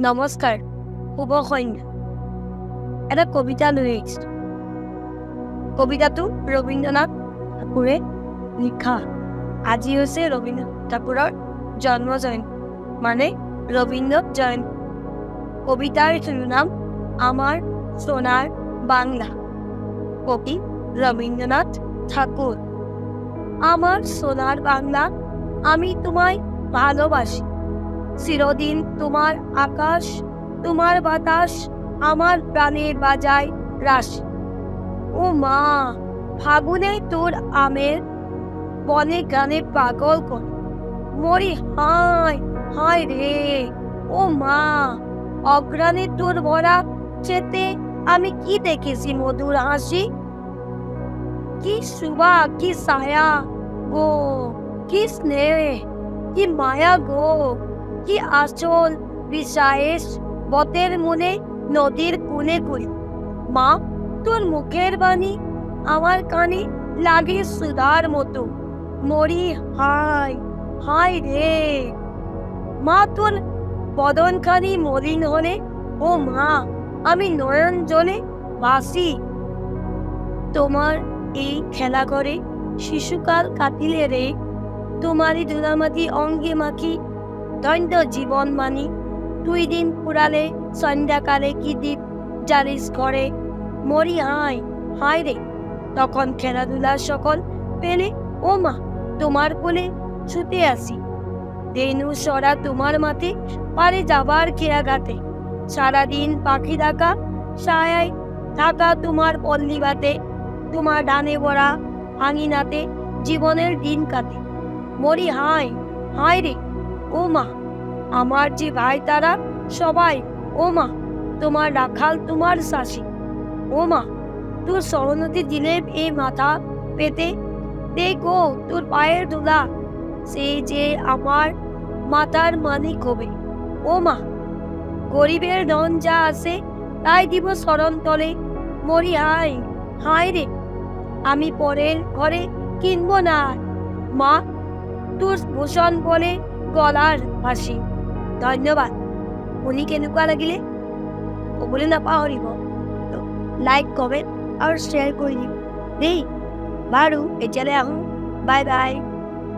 নমস্কাৰ, শুভ সন্ধ্যা। এটা কবিতা লৈ আহিছোঁ। কবিতাটো ৰবীন্দ্ৰনাথ ঠাকুৰে লিখা। আজি হৈছে ৰবীন্দ্ৰনাথ ঠাকুৰৰ জন্ম জয়ন্তী, মানে রবীন্দ্র জয়ন্তী। কবিতার শিরোনাম আমার সোনার বাংলা। কবি রবীন্দ্রনাথ ঠাকুর। আমার সোনার বাংলা, আমি তোমায় ভালোবাসি। চিরদিন তোমার আকাশ, তোমার বাতাস আমার প্রাণে বাজায় রাশি। ও মা, ফাগুনে তোর আমের বনে গানে পাগল করে মরি, হায় হায় রে। ও মা, অগ্রাণে তোর ভরা চেতে আমি কি দেখেছি মধুর হাসি। কি শুভা, কি ছায়া গো, কি স্নেহ, কি মায়া গো, কি আচল বিশ্বাস বতের মনে নদীর কুনে কুনে। মা, তোর মুখের বাণী আমার কানে লাগে সুধার মতো, মরি হায় হায় রে। মা, তোর বদনখানি মলিন হলে ও মা, আমি নয়ন জলে ভাসি। তোমার এই খেলা করে শিশুকাল কাটিলে রে, তোমারই ধুলামাটি অঙ্গে মাখি ধন্য জীবন মানি। দুই দিন পুরালে সন্ধ্যাকালে কি দ্বীপ জ্বালিস ঘরে, মরি হায় হায় রে। তখন খেলাধুলার সকল পেলে ও মা, তোমার কোলে ছুটে আসি। দেনু সরা তোমার মাঠে পারে যাবার খেয়াঘাতে, সারাদিন পাখি ডাকা ছায়ায় থাকা তোমার পল্লীবাতে, তোমার ডানে ভরা আঙিনাতে জীবনের দিন কাটে, মরি হায় হায় রে। ও মা, আমার যে ভাই তারা সবাই ও মা, তোমার রাখাল তোমার শাসি। ও মা, তোর সরনতি দিলে এই মাথা পেতে, দেখো তোর পায়ের ধুলা, সে যে আমার মাতার মানিক হবে। ও মা, গরিবের ধন যা আছে তাই দিব শরণ তলে, মরি হায় হায় রে। আমি পরের ঘরে কিনবো না মা, তোর ভূষণ বলে গলার হাসি। ধন্যবাদ। শুনি কেনেকুৱা লাগিলে ক'বলৈ নাপাহৰিব, লাইক কমেণ্ট আৰু শ্বেয়াৰ কৰি দিব দেই। বাৰু এতিয়ালৈ আহোঁ, বাই বাই।